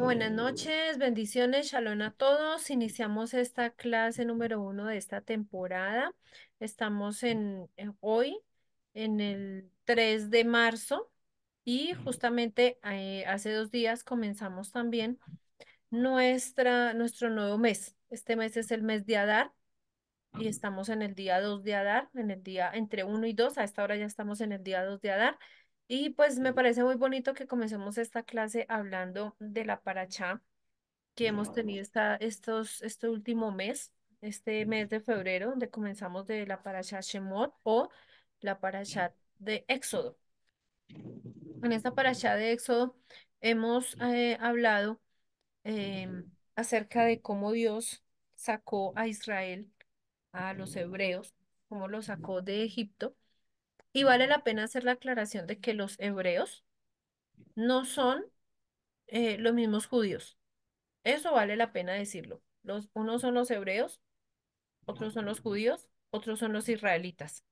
Bueno, buenas noches, bendiciones, shalom a todos. Iniciamos esta clase número 1 de esta temporada. Estamos hoy, en el 3 de marzo, y justamente hace 2 días comenzamos también nuestro nuevo mes. Este mes es el mes de Adar y estamos en el día 2 de Adar, en el día entre 1 y 2. A esta hora ya estamos en el día 2 de Adar. Y pues me parece muy bonito que comencemos esta clase hablando de la paracha que hemos tenido este último mes, este mes de febrero, donde comenzamos de la parashat Shemot o la parashat de Éxodo. En esta parashat de Éxodo hemos hablado acerca de cómo Dios sacó a Israel, a los hebreos, cómo los sacó de Egipto. Y vale la pena hacer la aclaración de que los hebreos no son los mismos judíos. Eso vale la pena decirlo. Unos son los hebreos, otros son los judíos, otros son los israelitas.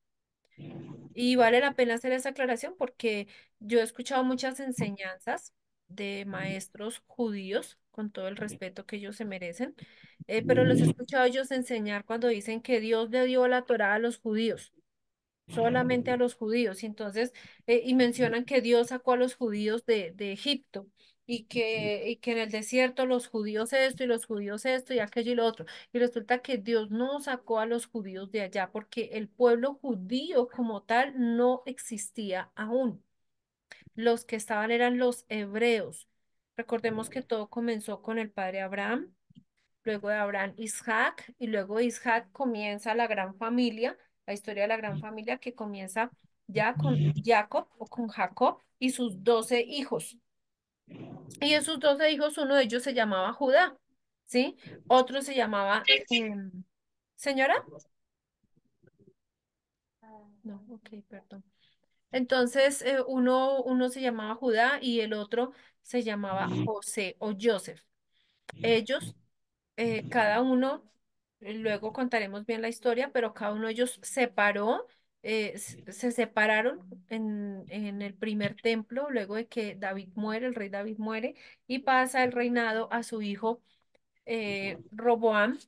Y vale la pena hacer esa aclaración porque yo he escuchado muchas enseñanzas de maestros judíos, con todo el respeto que ellos se merecen, pero los he escuchado ellos enseñar cuando dicen que Dios le dio la Torá a los judíos, solamente a los judíos. Y entonces, y mencionan que Dios sacó a los judíos de Egipto y que en el desierto los judíos esto y los judíos esto y aquello y lo otro. Y resulta que Dios no sacó a los judíos de allá porque el pueblo judío como tal no existía aún. Los que estaban eran los hebreos. Recordemos que todo comenzó con el padre Abraham, luego de Abraham Isaac, y luego de Isaac comienza la gran familia, la historia de la gran familia que comienza ya con Jacob o con Jacob y sus 12 hijos. Y esos 12 hijos, uno de ellos se llamaba Judá, ¿sí? Otro se llamaba, ¿señora? No, ok, perdón. Entonces, uno se llamaba Judá y el otro se llamaba José o Joseph. Ellos cada uno, luego contaremos bien la historia, pero cada uno de ellos se separaron en el primer templo, luego de que David muere, el rey David muere, y pasa el reinado a su hijo Roboam,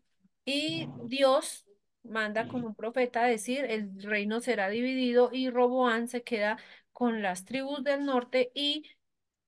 y Dios manda con un profeta a decir, el reino será dividido y Roboam se queda con las tribus del norte y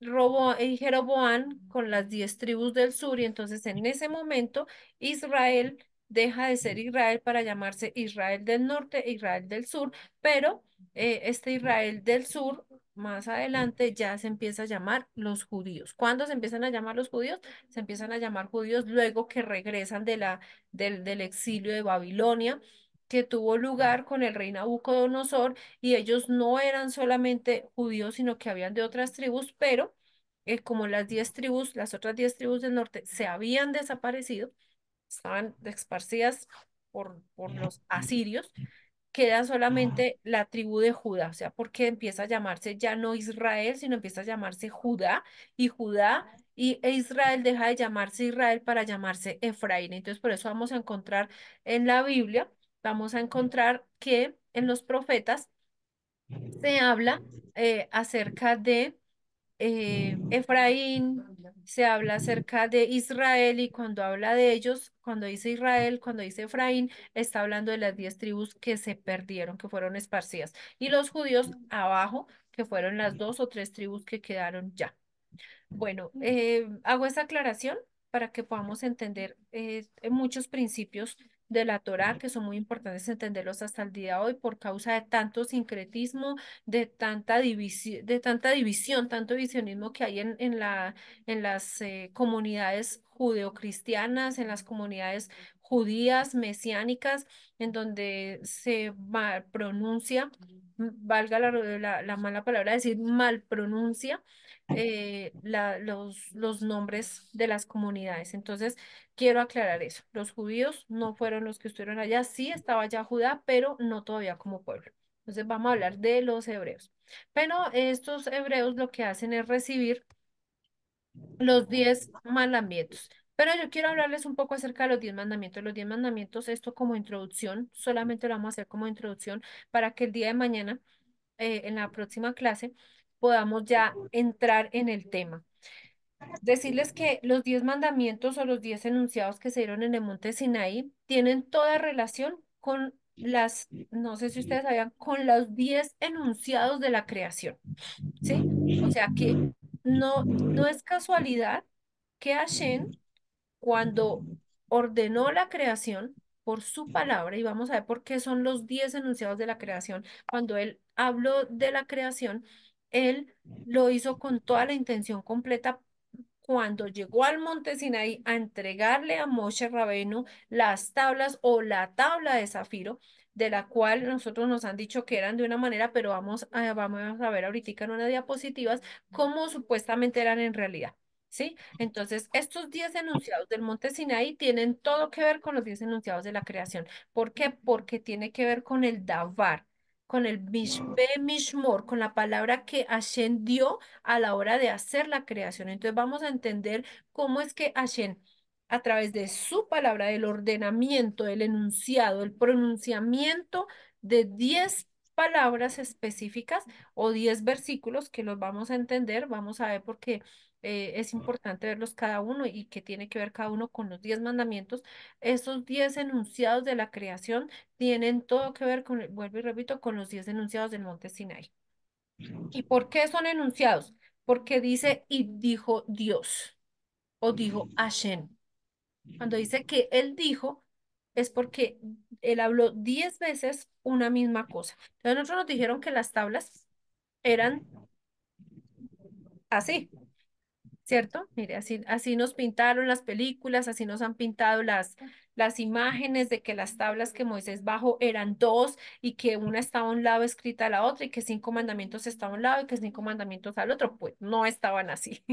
Jeroboam con las 10 tribus del sur, y entonces en ese momento Israel deja de ser Israel para llamarse Israel del norte e Israel del sur, pero este Israel del sur más adelante ya se empieza a llamar los judíos. ¿Cuándo se empiezan a llamar los judíos? Se empiezan a llamar judíos luego que regresan del exilio de Babilonia, que tuvo lugar con el rey Nabucodonosor, y ellos no eran solamente judíos, sino que habían de otras tribus, pero como las otras 10 tribus del norte se habían desaparecido, estaban esparcidas por los asirios, queda solamente la tribu de Judá, o sea, porque empieza a llamarse ya no Israel, sino empieza a llamarse Judá, y Israel deja de llamarse Israel para llamarse Efraín. Entonces, por eso vamos a encontrar en la Biblia, vamos a encontrar que en los profetas se habla acerca de Efraín, se habla acerca de Israel, y cuando habla de ellos, cuando dice Israel, cuando dice Efraín, está hablando de las 10 tribus que se perdieron, que fueron esparcidas, y los judíos abajo, que fueron las 2 o 3 tribus que quedaron ya. Bueno, hago esta aclaración para que podamos entender muchos principios de la Torá que son muy importantes entenderlos hasta el día de hoy por causa de tanto sincretismo, de tanta división, tanto divisionismo que hay en las comunidades judeocristianas, en las comunidades judías, mesiánicas, en donde se mal pronuncia, valga la mala palabra decir mal pronuncia los nombres de las comunidades. Entonces, quiero aclarar eso. Los judíos no fueron los que estuvieron allá, sí estaba allá Judá, pero no todavía como pueblo. Entonces, vamos a hablar de los hebreos. Pero estos hebreos lo que hacen es recibir los 10 mandamientos. Pero yo quiero hablarles un poco acerca de los 10 mandamientos. Los 10 mandamientos, esto como introducción, solamente lo vamos a hacer como introducción para que el día de mañana, en la próxima clase, podamos ya entrar en el tema. Decirles que los 10 mandamientos o los 10 enunciados que se dieron en el monte Sinaí tienen toda relación con no sé si ustedes sabían, con los 10 enunciados de la creación, ¿sí? O sea que no es casualidad que Hashem, cuando ordenó la creación por su palabra, y vamos a ver por qué son los 10 enunciados de la creación, cuando él habló de la creación, él lo hizo con toda la intención completa cuando llegó al monte Sinaí a entregarle a Moshe Rabenu las tablas o la tabla de zafiro, de la cual nosotros nos han dicho que eran de una manera, pero vamos a ver ahorita en unas diapositivas cómo supuestamente eran en realidad. ¿Sí? Entonces, estos 10 enunciados del monte Sinaí tienen todo que ver con los 10 enunciados de la creación. ¿Por qué? Porque tiene que ver con el Davar, con el Mishpe Mishmor, con la palabra que Hashem dio a la hora de hacer la creación. Entonces vamos a entender cómo es que Hashem, a través de su palabra, del ordenamiento, del enunciado, el pronunciamiento de 10 palabras específicas o 10 versículos que los vamos a entender, vamos a ver por qué es importante verlos cada uno y qué tiene que ver cada uno con los 10 mandamientos. Esos 10 enunciados de la creación tienen todo que ver con, vuelvo y repito, con los 10 enunciados del monte Sinai. ¿Y por qué son enunciados? Porque dice y dijo Dios o dijo Hashem. Cuando dice que él dijo, es porque él habló 10 veces una misma cosa. Entonces nosotros nos dijeron que las tablas eran así. ¿Cierto? Mire, así nos pintaron las películas, así nos han pintado las imágenes de que las tablas que Moisés bajó eran dos y que una estaba a un lado escrita a la otra y que 5 mandamientos estaban a un lado y que 5 mandamientos al otro. Pues no estaban así.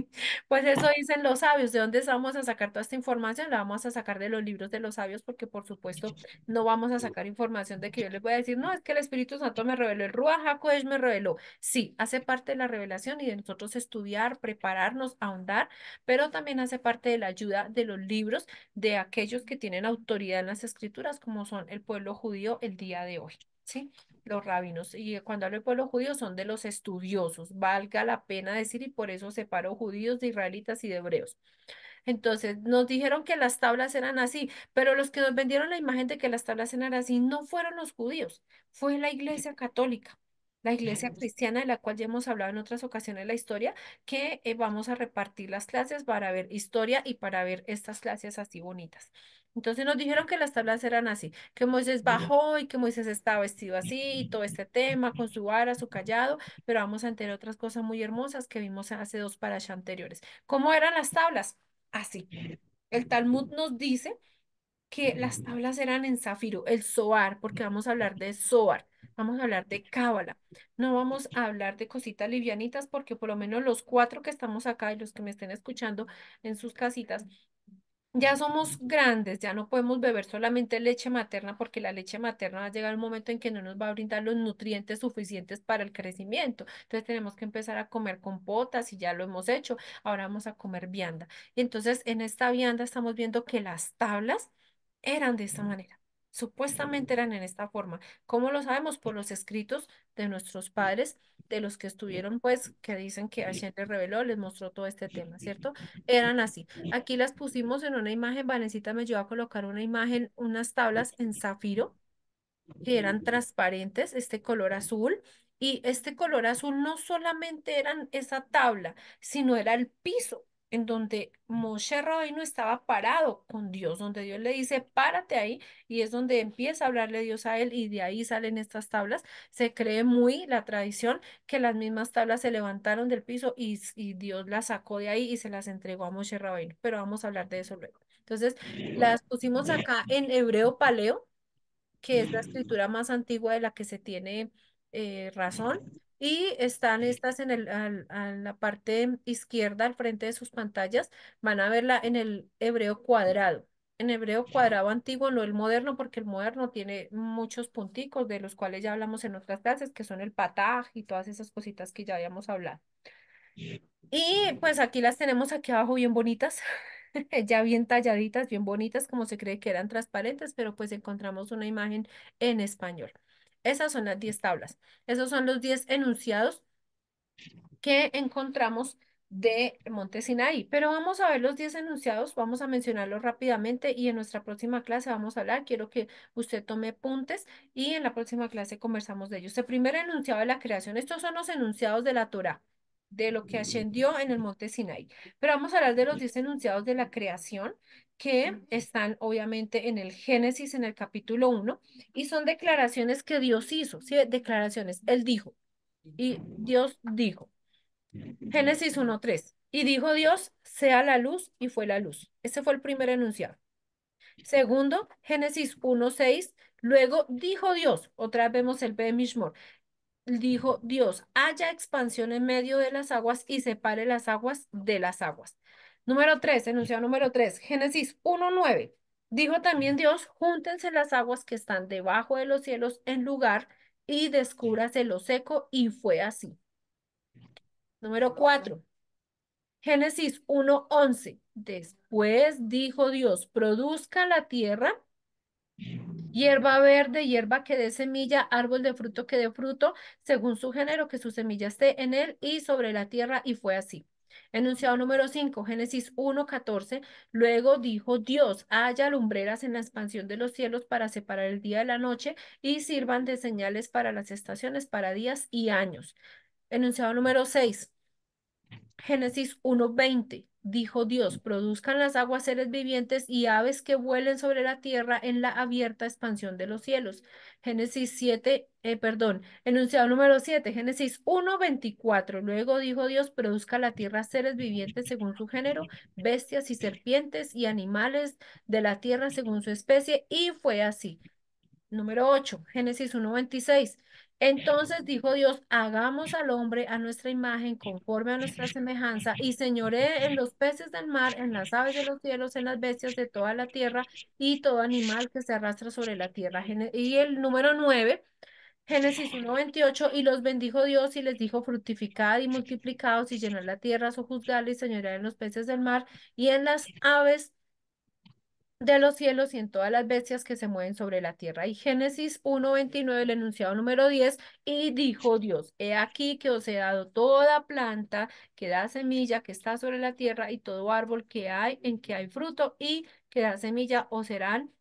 Pues eso dicen los sabios. ¿De dónde vamos a sacar toda esta información? La vamos a sacar de los libros de los sabios porque por supuesto no vamos a sacar información de que yo les voy a decir, no, es que el Espíritu Santo me reveló, el Ruach HaKodesh me reveló. Sí, hace parte de la revelación y de nosotros estudiar, prepararnos, ahondar, pero también hace parte de la ayuda de los libros de aquellos que tienen autoridad en las escrituras, como son el pueblo judío el día de hoy, ¿sí? Los rabinos. Y cuando hablo del pueblo judío son de los estudiosos, valga la pena decir, y por eso separo judíos de israelitas y de hebreos. Entonces, nos dijeron que las tablas eran así, pero los que nos vendieron la imagen de que las tablas eran así no fueron los judíos, fue la Iglesia Católica, la Iglesia cristiana de la cual ya hemos hablado en otras ocasiones la historia, que vamos a repartir las clases para ver historia y para ver estas clases así bonitas. Entonces nos dijeron que las tablas eran así, que Moisés bajó y que Moisés estaba vestido así y todo este tema con su vara, su callado, pero vamos a entender otras cosas muy hermosas que vimos hace 2 parashas anteriores. ¿Cómo eran las tablas? Así. El Talmud nos dice que las tablas eran en zafiro, el Zohar, porque vamos a hablar de Zohar, vamos a hablar de Cábala, no vamos a hablar de cositas livianitas, porque por lo menos los 4 que estamos acá y los que me estén escuchando en sus casitas, ya somos grandes, ya no podemos beber solamente leche materna porque la leche materna va a llegar un momento en que no nos va a brindar los nutrientes suficientes para el crecimiento. Entonces tenemos que empezar a comer compotas y ya lo hemos hecho. Ahora vamos a comer vianda. Y entonces en esta vianda estamos viendo que las tablas eran de esta manera. Supuestamente eran en esta forma. ¿Cómo lo sabemos? Por los escritos de nuestros padres, de los que estuvieron, pues, que dicen que Hashem les reveló, les mostró todo este tema, ¿cierto? Eran así. Aquí las pusimos en una imagen, Vanesita me ayudó a colocar una imagen, unas tablas en zafiro que eran transparentes, este color azul. Y este color azul no solamente eran esa tabla, sino era el piso en donde Moshe Rabbeinu estaba parado con Dios, donde Dios le dice, párate ahí, y es donde empieza a hablarle Dios a él, y de ahí salen estas tablas. Se cree muy la tradición que las mismas tablas se levantaron del piso y Dios las sacó de ahí y se las entregó a Moshe Rabbeinu, pero vamos a hablar de eso luego. Entonces, las pusimos acá en hebreo paleo, que es la escritura más antigua de la que se tiene razón, y están estas a la parte izquierda, al frente de sus pantallas, van a verla en el hebreo cuadrado. En hebreo cuadrado antiguo, no el moderno, porque el moderno tiene muchos punticos de los cuales ya hablamos en otras clases, que son el pataj y todas esas cositas que ya habíamos hablado. Y pues aquí las tenemos aquí abajo bien bonitas, ya bien talladitas, bien bonitas, como se cree que eran transparentes, pero pues encontramos una imagen en español. Esas son las 10 tablas. Esos son los 10 enunciados que encontramos de Monte Sinaí. Pero vamos a ver los 10 enunciados, vamos a mencionarlos rápidamente y en nuestra próxima clase vamos a hablar. Quiero que usted tome apuntes y en la próxima clase conversamos de ellos. El primer enunciado de la creación, estos son los enunciados de la Torá, de lo que ascendió en el Monte Sinaí. Pero vamos a hablar de los 10 enunciados de la creación que están obviamente en el Génesis, en el capítulo 1, y son declaraciones que Dios hizo, ¿sí? Declaraciones. Él dijo, y Dios dijo. Génesis 1:3. Y dijo Dios, sea la luz, y fue la luz. Ese fue el primer enunciado. Segundo, Génesis 1:6. Luego dijo Dios, otra vez vemos el B Mishmor. Dijo Dios, haya expansión en medio de las aguas y separe las aguas de las aguas. Número 3, enunciado número 3. Génesis 1:9. Dijo también Dios, júntense las aguas que están debajo de los cielos en lugar y descúbrase lo seco, y fue así. Número 4. Génesis 1:11. Después dijo Dios, produzca la tierra hierba verde, hierba que dé semilla, árbol de fruto que dé fruto, según su género, que su semilla esté en él y sobre la tierra, y fue así. Enunciado número 5, Génesis 1:14. Luego dijo Dios, haya lumbreras en la expansión de los cielos para separar el día de la noche y sirvan de señales para las estaciones, para días y años. Enunciado número 6. Génesis 1:20. Dijo Dios, produzcan las aguas seres vivientes y aves que vuelen sobre la tierra en la abierta expansión de los cielos. Génesis 7, enunciado número 7, Génesis 1:24. Luego dijo Dios, produzca la tierra seres vivientes según su género, bestias y serpientes y animales de la tierra según su especie, y fue así. Número 8, Génesis 1:26. Entonces dijo Dios, hagamos al hombre a nuestra imagen, conforme a nuestra semejanza, y señoree en los peces del mar, en las aves de los cielos, en las bestias de toda la tierra, y todo animal que se arrastra sobre la tierra. Y el número 9, Génesis 1:28. Y los bendijo Dios y les dijo, fructificad y multiplicaos y llenad la tierra, sojuzgadla y señoread en los peces del mar y en las aves de los cielos y en todas las bestias que se mueven sobre la tierra. Y Génesis 1:29, el enunciado número 10. Y dijo Dios, he aquí que os he dado toda planta que da semilla, que está sobre la tierra, y todo árbol que hay en que hay fruto y que da semilla, os serán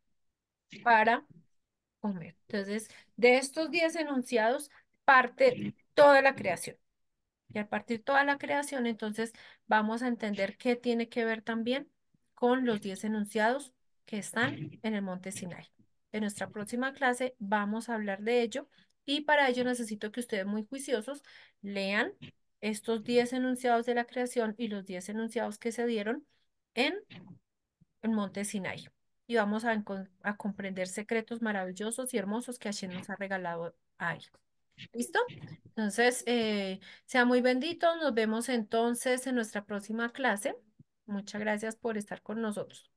para comer. Entonces, de estos 10 enunciados parte toda la creación. Y a partir de toda la creación, entonces vamos a entender qué tiene que ver también con los 10 enunciados que están en el monte Sinai. En nuestra próxima clase vamos a hablar de ello y para ello necesito que ustedes muy juiciosos lean estos 10 enunciados de la creación y los 10 enunciados que se dieron en el monte Sinai. Y vamos a comprender secretos maravillosos y hermosos que Hashem nos ha regalado ahí. ¿Listo? Entonces, sea muy bendito. Nos vemos entonces en nuestra próxima clase. Muchas gracias por estar con nosotros.